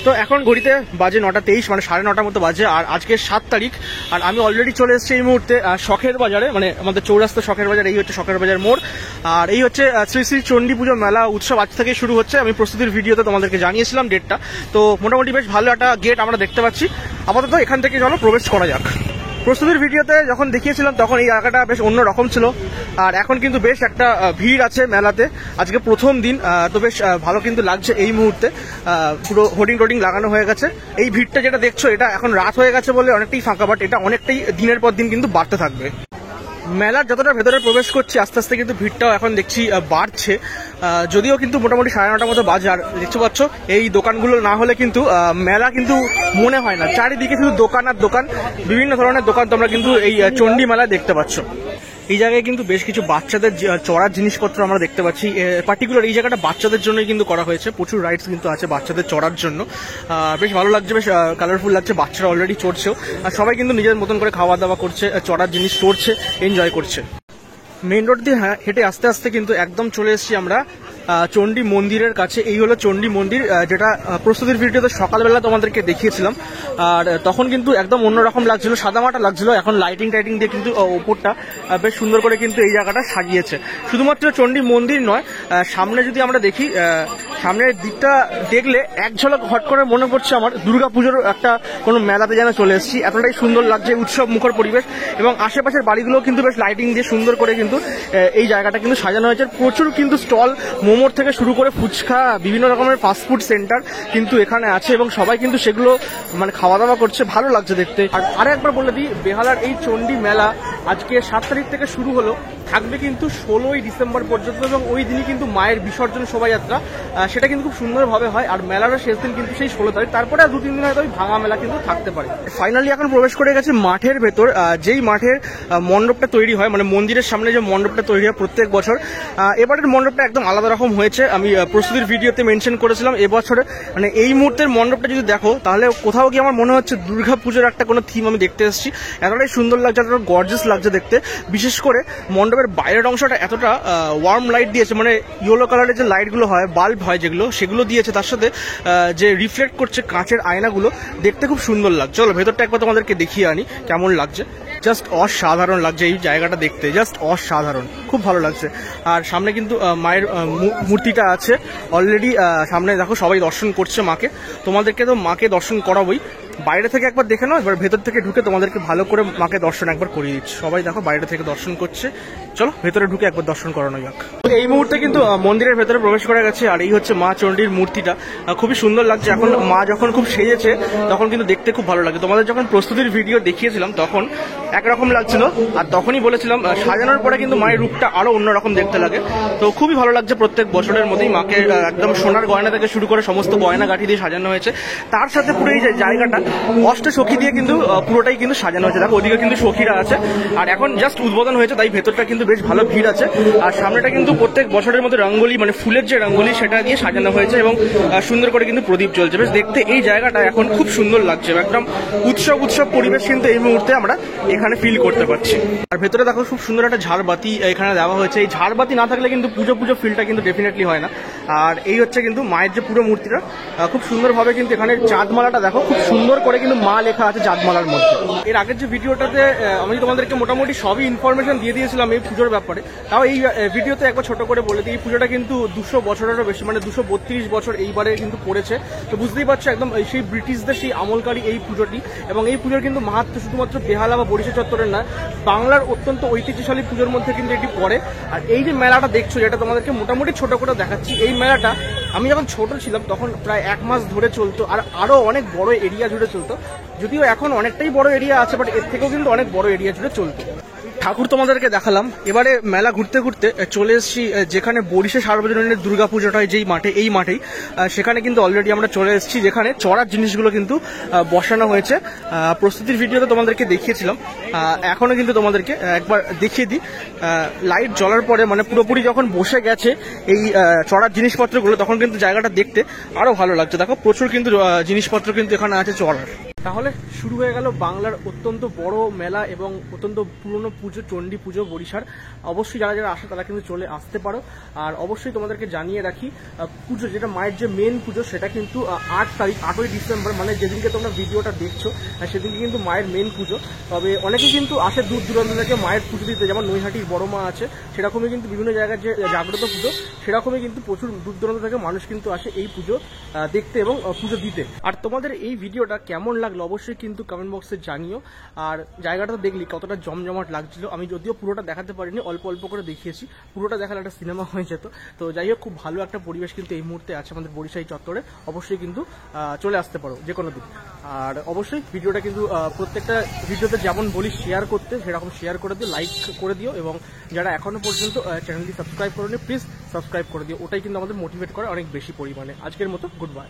তো এখন ঘড়িতে বাজে 9:23, মানে 9:30 মতো বাজে। আর আজকে 7 তারিখ, আর আমি অলরেডি চলে এসেছি এই মুহূর্তে শখের বাজারে, মানে আমাদের চৌরাস্তা শখের বাজার। এই হচ্ছে শখের বাজার মোড়, আর এই হচ্ছে শ্রী শ্রী চণ্ডী পুজো মেলা উৎসব আজ থেকে শুরু হচ্ছে। আমি প্রস্তুতির ভিডিওতে তোমাদেরকে জানিয়েছিলাম ডেটটা। তো মোটামুটি বেশ ভালো একটা গেট আমরা দেখতে পাচ্ছি। আপাতত এখান থেকে চলো প্রবেশ করা যাক। প্রস্তুতির ভিডিওতে যখন দেখিয়েছিলাম তখন এই জায়গাটা বেশ অন্য রকম ছিল, আর এখন কিন্তু বেশ একটা ভিড় আছে মেলাতে। আজকে প্রথম দিন, তো বেশ ভালো কিন্তু লাগছে এই মুহূর্তে। পুরো হোর্ডিং টোডিং লাগানো হয়ে গেছে। এই ভিড়টা যেটা দেখছো এটা এখন রাত হয়ে গেছে বলে অনেকটাই ফাঁকা, বাট এটা অনেকটাই দিনের পর দিন কিন্তু বাড়তে থাকবে। মেলার যতটা ভেতরে প্রবেশ করছি আস্তে আস্তে কিন্তু ভিড়টাও এখন দেখছি বাড়ছে, যদিও কিন্তু মোটামুটি 9:30 মতো বাজে। আর দেখতে পাচ্ছ এই দোকানগুলো না হলে কিন্তু মেলা কিন্তু মনে হয় না। চারিদিকে শুধু দোকান আর দোকান, বিভিন্ন ধরনের দোকান তোমরা কিন্তু এই চণ্ডী মেলায় দেখতে পাচ্ছ। এই জায়গায় কিন্তু বেশ কিছু বাচ্চাদের চড়ার জিনিসপত্র আমরা দেখতে পাচ্ছি। পার্টিকুলার এই জায়গাটা বাচ্চাদের জন্যই কিন্তু করা হয়েছে। প্রচুর রাইডস কিন্তু আছে বাচ্চাদের চড়ার জন্য। বেশ ভালো লাগছে, বেশ কালারফুল লাগছে। বাচ্চারা অলরেডি চড়ছেও, আর সবাই কিন্তু নিজের মতন করে খাওয়া দাওয়া করছে, চড়ার জিনিস চড়ছে, এনজয় করছে। মেইন রোড দিয়ে হেঁটে আস্তে আস্তে কিন্তু একদম চলে এসেছি আমরা চণ্ডী মন্দিরের কাছে। এই হলো চণ্ডী মন্দির, যেটা প্রস্তুতির ভিডিওতে সকালবেলা তোমাদেরকে দেখিয়েছিলাম। আর তখন কিন্তু একদম অন্যরকম লাগছিল, সাদামাটা লাগছিল। এখন লাইটিং টাইটিং দিয়ে কিন্তু ওপরটা বেশ সুন্দর করে কিন্তু এই জায়গাটা সাজিয়েছে। শুধুমাত্র চণ্ডী মন্দির নয়, সামনে যদি আমরা দেখি, সামনের দিকটা দেখলে এক ঝলক হট করে মনে পড়ছে আমার দুর্গাপুজোর একটা কোনো মেলাতে যেন চলে এসেছি। এতটাই সুন্দর লাগছে, উৎসব মুখর পরিবেশ। এবং আশেপাশের বাড়িগুলো কিন্তু বেশ লাইটিং দিয়ে সুন্দর করে কিন্তু এই জায়গাটা কিন্তু সাজানো হয়েছে। প্রচুর কিন্তু স্টল, মোমোর থেকে শুরু করে ফুচকা, বিভিন্ন রকমের ফাস্টফুড সেন্টার কিন্তু এখানে আছে, এবং সবাই কিন্তু সেগুলো মানে খাওয়া দাওয়া করছে। ভালো লাগছে দেখতে। আর একবার বলে দিই, বেহালার এই চণ্ডী মেলা আজকে 7 তারিখ থেকে শুরু হলো, থাকবে কিন্তু 16ই ডিসেম্বর পর্যন্ত। এবং ওই দিনই কিন্তু মায়ের বিসর্জন শোভাযাত্রা, সেটা কিন্তু খুব সুন্দরভাবে হয়। আর মেলার শেষ দিন কিন্তু সেই 16 তারিখ, তারপরে আর 2-3 দিন হয়তো ওই ভাঙা মেলা কিন্তু থাকতে পারে। ফাইনালি এখন প্রবেশ করে গেছে মাঠের ভেতর, যেই মাঠের মণ্ডপটা তৈরি হয়, মানে মন্দিরের সামনে যে মণ্ডপটা তৈরি হয় প্রত্যেক বছর, এবারের মণ্ডপটা একদম আলাদা রকম হয়েছে। আমি প্রস্তুতির ভিডিওতে মেনশন করেছিলাম এবছরে মানে এই মুহূর্তের মণ্ডপটা যদি দেখো তাহলে কোথাও কি আমার মনে হচ্ছে দুর্গা পুজোর একটা কোনো থিম আমি দেখতে এসেছি। এতটাই সুন্দর লাগছে, এতটা গর্জিয়াস লাগছে দেখতে। বিশেষ করে মণ্ডপের বাইরের অংশটা এতটা ওয়ার্ম লাইট দিয়েছে, মানে ইয়েলো কালারের যে লাইটগুলো হয়, বাল্ব হয় যেগুলো, সেগুলো দিয়েছে। তার সাথে যে রিফ্লেক্ট করছে কাঁচের আয়নাগুলো, দেখতে খুব সুন্দর লাগছে। চলো ভেতরটা একবার তোমাদেরকে দেখিয়ে আনি কেমন লাগছে। জাস্ট অসাধারণ লাগছে এই জায়গাটা দেখতে, জাস্ট অসাধারণ, খুব ভালো লাগছে। আর সামনে কিন্তু মায়ের মূর্তিটা আছে অলরেডি। সামনে দেখো সবাই দর্শন করছে মাকে। তোমাদেরকে তো মাকে দর্শন করাবোই, বাইরে থেকে একবার দেখে নাও। এবার ভেতর থেকে ঢুকে তোমাদেরকে ভালো করে মাকে দর্শন একবার করিয়ে দিচ্ছি। সবাই দেখো বাইরে থেকে দর্শন করছে। চলো ভেতরে ঢুকে একবার দর্শন করানো যাক। এই মুহূর্তে কিন্তু মন্দিরের ভেতরে প্রবেশ করা গেছে, আর এই হচ্ছে মা চণ্ডীর মূর্তিটা। খুবই সুন্দর লাগছে। এখন মা যখন খুব সেজেছে তখন কিন্তু দেখতে খুব ভালো লাগে। তোমাদের যখন প্রস্তুতির ভিডিও দেখিয়েছিলাম তখন একরকম লাগছিল, আর তখনই বলেছিলাম সাজানোর পরে কিন্তু মায়ের রূপটা আরো অন্যরকম দেখতে লাগে। তো খুবই ভালো লাগছে। প্রত্যেক বছরের মধ্যেই মাকে একদম সোনার গয়না থেকে শুরু করে সমস্ত গয়না গাঠি দিয়ে সাজানো হয়েছে। তার সাথে পুরো এই জায়গাটা অষ্টসখী দিয়ে কিন্তু পুরোটাই কিন্তু সাজানো হয়েছে। দেখো ওদিকে কিন্তু সখীরা আছে, আর এখন জাস্ট উদ্বোধন হয়েছে, তাই ভেতরটা কিন্তু বেশ ভালো ভিড় আছে। আর সামনেটা কিন্তু প্রত্যেক বছরের মধ্যে রঙ্গোলি, মানে ফুলের যে রঙ্গোলি, সেটা দিয়ে সাজানো হয়েছে, এবং সুন্দর করে কিন্তু প্রদীপ জ্বলছে। বেশ দেখতে এই জায়গাটা এখন খুব সুন্দর লাগছে। একদম উৎসব পরিবেশ কিন্তু এই মুহূর্তে আমরা এখানে ফিল করতে পারছি। আর ভেতরে দেখো খুব সুন্দর একটা ঝাড়বাতি এখানে দেওয়া হয়েছে। এই ঝাড়বাতি না থাকলে কিন্তু পুজো ফিলটা কিন্তু ডেফিনেটলি হয় না। আর এই হচ্ছে কিন্তু মায়ের যে পুরো মূর্তিটা, খুব সুন্দরভাবে কিন্তু এখানে চাঁদমালাটা দেখো, খুব সুন্দর করে কিন্তু মা লেখা আছে চাঁদমালার মধ্যে। এর আগের যে ভিডিওটাতে আমি তোমাদেরকে মোটামুটি সবই ইনফরমেশন দিয়ে দিয়েছিলাম এই পুজোর ব্যাপারে। তাও এই ভিডিওতে একবার ছোট করে বলে দিই, এই পুজোটা কিন্তু 200 বছরেরও বেশি, মানে 232 বছর এইবারে কিন্তু পড়েছে। তো বুঝতেই পারছো একদম সেই ব্রিটিশদের সেই আমলকারী এই পুজোটি। এবং এই পুজোর কিন্তু মাহাত্ম্য শুধুমাত্র বেহালা বা বরিশা চত্বরের নয়, বাংলার অত্যন্ত ঐতিহ্যশালী পুজোর মধ্যে কিন্তু এটি পড়ে। আর এই যে মেলাটা দেখছো, যেটা তোমাদেরকে মোটামুটি ছোট করে দেখাচ্ছি, এই মেলাটা আমি যখন ছোট ছিলাম তখন প্রায় 1 মাস ধরে চলতো, আর আরো অনেক বড় এরিয়া জুড়ে চলতো। যদিও এখন অনেকটাই বড় এরিয়া আছে, বাট এর থেকেও কিন্তু অনেক বড় এরিয়া জুড়ে চলতো। ঠাকুর তোমাদেরকে দেখালাম। এবারে মেলা ঘুরতে ঘুরতে চলে এসেছি যেখানে বরিশা সার্বজনীনের দুর্গাপুজোটা হয়, যেই মাঠে, এই মাঠেই। সেখানে কিন্তু অলরেডি আমরা চলে এসেছি, যেখানে চড়ার জিনিসগুলো কিন্তু বসানো হয়েছে। প্রস্তুতির ভিডিওতে তোমাদেরকে দেখিয়েছিলাম, এখনো কিন্তু তোমাদেরকে একবার দেখিয়ে দিই। লাইট জ্বলার পরে মানে পুরোপুরি যখন বসে গেছে এই চড়ার জিনিসপত্রগুলো, তখন কিন্তু জায়গাটা দেখতে আরো ভালো লাগছে। দেখো প্রচুর কিন্তু জিনিসপত্র কিন্তু এখানে আছে চড়ার। তাহলে শুরু হয়ে গেল বাংলার অত্যন্ত বড় মেলা এবং অত্যন্ত পুরনো পুজো, চণ্ডী পুজো বরিশার। অবশ্যই যারা যারা আসে তারা কিন্তু চলে আসতে পারো। আর অবশ্যই তোমাদেরকে জানিয়ে রাখি, পুজো যেটা মায়ের যে মেন পুজো সেটা কিন্তু 8 তারিখ 8ই ডিসেম্বর, মানে যেদিনকে তোমরা ভিডিওটা দেখছো সেদিনকে কিন্তু মায়ের মেন পুজো। তবে অনেকেই কিন্তু আসে দূর দূরান্ত থেকে মায়ের পুজো দিতে, যেমন নৈহাটির বড় মা আছে, সেরকমই কিন্তু বিভিন্ন জায়গার যে জাগ্রত পুজো সেরকমই কিন্তু প্রচুর দূর দূরান্ত থেকে মানুষ কিন্তু আসে এই পুজো দেখতে এবং পুজো দিতে। আর তোমাদের এই ভিডিওটা কেমন লাগলো অবশ্যই কিন্তু কমেন্ট বক্সে জানিও। আর জায়গাটা দেখলি কতটা জমজমাট লাগছিল। আমি যদিও পুরোটা দেখাতে পারিনি, অল্প অল্প করে দেখিয়েছি, পুরোটা দেখালে একটা সিনেমা হয়ে যেত। তো যাই হোক, খুব ভালো একটা পরিবেশ কিন্তু এই মুহূর্তে আছে আমাদের বরিশাল চত্বরে। অবশ্যই কিন্তু চলে আসতে পারো যে কোনো দিন। আর অবশ্যই ভিডিওটা কিন্তু প্রত্যেকটা ভিডিওতে যেমন বলি শেয়ার করতে, সেরকম শেয়ার করে দিও, লাইক করে দিও, এবং যারা এখনো পর্যন্ত চ্যানেলটি সাবস্ক্রাইব করেনি প্লিজ সাবস্ক্রাইব করে দিও। ওটাই কিন্তু আমাদের মোটিভেট করে অনেক বেশি পরিমাণে। আজকের মতো গুড বাই।